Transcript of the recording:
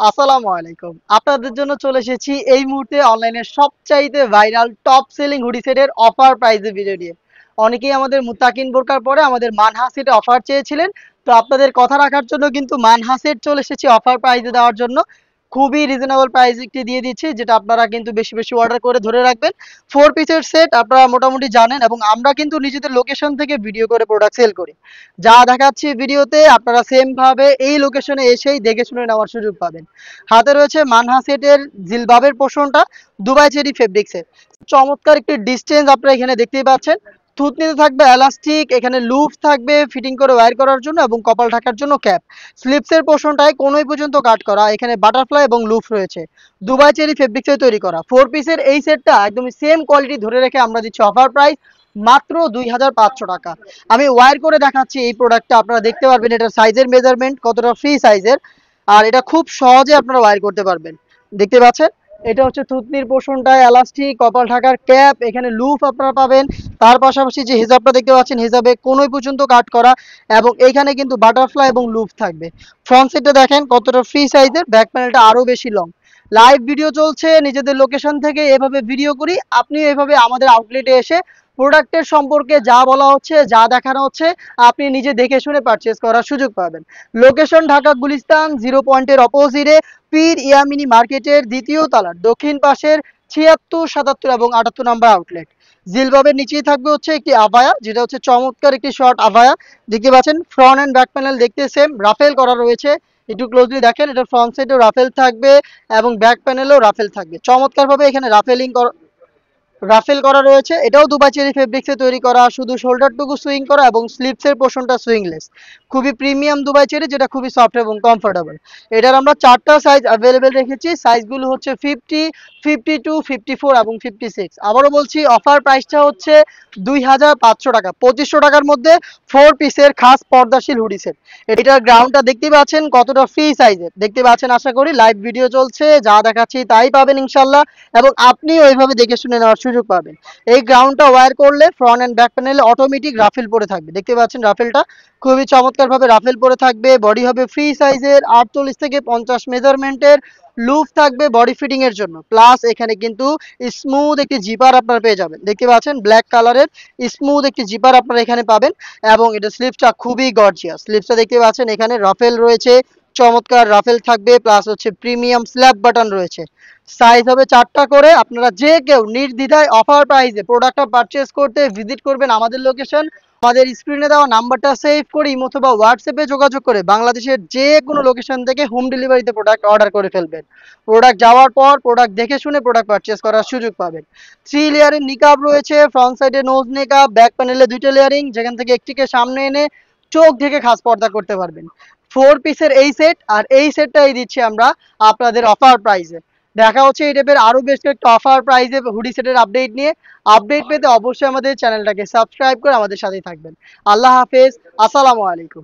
আসসালামু আলাইকুম। আপনাদের জন্য চলে এসেছি এই মুহূর্তে অনলাইনে সবচাইতে ভাইরাল টপ সেলিং হুডি সেটের অফার প্রাইজের ভিডিও নিয়ে। অনেকেই আমাদের মুত্তাকিন বোরকার পরে আমাদের মানহা সেটে অফার চেয়েছিলেন। তো আপনাদের কথা রাখার জন্য কিন্তু মানহা সেট চলে এসেছি অফার প্রাইজে দেওয়ার জন্য। খুবই রিজনেবল প্রাইস একটি দিয়ে দিচ্ছি, যেটা আপনারা কিন্তু বেশি বেশি অর্ডার করে ধরে রাখবেন। 4 পিসের সেট আপনারা মোটামুটি জানেন, এবং আমরা কিন্তু নিজেদের লোকেশন থেকে ভিডিও করে প্রোডাক্ট সেল করি। যা দেখাচ্ছি ভিডিওতে আপনারা সেম ভাবে এই লোকেশনে এসেই দেখে শুনে নেওয়ার সুযোগ পাবেন। হাতে রয়েছে মানহা সেটের জিলবাবের পোর্শনটা, দুবাই চেরি ফেব্রিক্সের। চমৎকার একটি ডিস্টেন্স আপনারা এখানে দেখতেই পাচ্ছেন। থুতনিতে থাকবে এলাস্টিক, এখানে লুপ থাকবে ফিটিং করে ওয়্যার করার জন্য এবং কপাল ঢাকার জন্য ক্যাপ। স্লিপসের পোর্শনটায় কোনোই পর্যন্ত কাট করা, এখানে বাটারফ্লাই এবং লুপ রয়েছে। দুবাই চেরি ফেব্রিক্সে তৈরি করা 4 পিসের এই সেটটা একদমই সেম কোয়ালিটি ধরে রেখে আমরা দিচ্ছি অফার প্রাইস মাত্র 2500 টাকা। আমি ওয়্যার করে দেখাচ্ছি এই প্রোডাক্টটা, আপনারা দেখতে পারবেন এটার সাইজের মেজারমেন্ট কতটা ফ্রি সাইজের। আর এটা খুব সহজে আপনারা ওয়্যার করতে পারবেন। দেখতে পাচ্ছেন এটা হচ্ছে থুতনির পোর্শনটায় এলাস্টিক, কপাল ঢাকার ক্যাপ, এখানে লুপ আপনারা পাবেন। তার পাশাপাশি যে হিজাবটা দেখতে পাচ্ছেন, হিজাবে কোনোই পর্যন্ত কাট করা, এবং এখানে কিন্তু বাটারফ্লাই এবং লুপ থাকবে। ফ্রন্ট সাইডটা দেখেন কতটা ফ্রি সাইজের, ব্যাক প্যানেলটা আরো বেশি লং। লাইভ ভিডিও চলছে, নিজেদের লোকেশন থেকে এভাবে ভিডিও করি, আপনি এভাবে আমাদের আউটলেটে এসে প্রোডাক্টের সম্পর্কে যা বলা হচ্ছে, যা দেখানো হচ্ছে, আপনি নিজে দেখে শুনে পারচেজ করার সুযোগ পাবেন। লোকেশন ঢাকা গুলিস্তান 0 পয়েন্টের অপোজিটে পীর ইয়ামিনী মার্কেটের দ্বিতীয় তলার দক্ষিণ পাশের 76, 77 এবং 78 নম্বর আউটলেট। জিলবাবের নিচেই থাকবে হচ্ছে একটি আভায়া, যেটা হচ্ছে চমৎকার একটি শর্ট আভায়া। দেখতে পাচ্ছেন ফ্রন্ট অ্যান্ড ব্যাক প্যানেল দেখতে সেম, রাফেল করা রয়েছে। একটু ক্লোজলি দেখেন, এটা ফ্রন্ট সাইডেও রাফেল থাকবে এবং ব্যাক প্যানেলেও রাফেল থাকবে। চমৎকারভাবে এখানে রাফেল করা রয়েছে। এটাও দুবাই চেরি ফেব্রিক্সে তৈরি করা, শুধু শোল্ডারটুকু সুইং করা এবং স্লিপসের পোর্শনটা সুইংলেস। খুবই প্রিমিয়াম দুবাই চেরি, যেটা খুবই সফট এবং কমফোর্টেবল। এটার আমরা 4টা সাইজ অ্যাভেলেবেল রেখেছি। সাইজগুলো হচ্ছে 50, 52, 54 এবং 56। আবারও বলছি, অফার প্রাইসটা হচ্ছে 2500 টাকা। 2500 টাকার মধ্যে 4 পিসের খাস পর্দাশীল হুডি সেট। এটার গ্রাউন্ডটা দেখতে পাচ্ছেন কতটা ফ্রি সাইজের, দেখতে পাচ্ছেন আশা করি। লাইভ ভিডিও চলছে, যা দেখাচ্ছি তাই পাবেন ইনশাল্লাহ, এবং আপনি ওইভাবে দেখে শুনে নেওয়ার সুযোগ পাবেন। এই গ্রাউন্ডটা ওয়্যার করলে ফ্রন্ট অ্যান্ড ব্যাক প্যানেলে অটোমেটিক রাফেল পরে থাকবে। দেখতে পাচ্ছেন রাফেলটা খুবই চমৎকারভাবে রাফেল পরে থাকবে। বডি হবে ফ্রি সাইজের 48 থেকে 50 মেজারমেন্টের। লুপ থাকবে বডি ফিটিং এর জন্য, প্লাস এখানে কিন্তু স্মুথ একটি জিপার আপনারা পেয়ে যাবেন। দেখতে পাচ্ছেন ব্ল্যাক কালারের স্মুথ একটি জিপার আপনারা এখানে পাবেন, এবং এটা স্লিপসটা খুবই গর্জিয়াস। স্লিপসটা দেখতে পাচ্ছেন এখানে রাফেল রয়েছে, চমৎকার রাফেল থাকবে, প্লাস হচ্ছে প্রিমিয়াম স্ল্যাব বাটন রয়েছে। সাইজ হবে 4টা করে। আপনারা যে কেউ নির্দ্বিধায় অফার প্রাইসে প্রোডাক্টটা পারচেজ করতে ভিজিট করবেন আমাদের লোকেশন। আমাদের স্ক্রিনে দেওয়া নাম্বারটা সেভ করে ইমো অথবা হোয়াটসঅ্যাপে যোগাযোগ করে বাংলাদেশের যে কোনো লোকেশন থেকে হোম ডেলিভারিতে প্রোডাক্ট অর্ডার করে ফেলবেন। প্রোডাক্ট যাওয়ার পর প্রোডাক্ট দেখে শুনে প্রোডাক্ট পারচেজ করার সুযোগ পাবেন। 3 লেয়ারের নিকাব রয়েছে, ফ্রন্ট সাইডে নোজ নিকাব, ব্যাক প্যানেলে 2টা লেয়ারিং, যেখান থেকে একটিকে সামনে এনে চোখ ঢেকে খাস পর্দা করতে পারবেন। 4 পিসের এই সেট, আর এই সেটটাই দিচ্ছি আমরা আপনাদের অফার প্রাইসে। দেখা হচ্ছে এই টাইপের আরো বেশ কয়েকটা অফার প্রাইজে হুডি সেটের আপডেট নিয়ে। আপডেট পেতে অবশ্যই আমাদের চ্যানেলটাকে সাবস্ক্রাইব করে আমাদের সাথেই থাকবেন। আল্লাহ হাফেজ, আসসালামু আলাইকুম।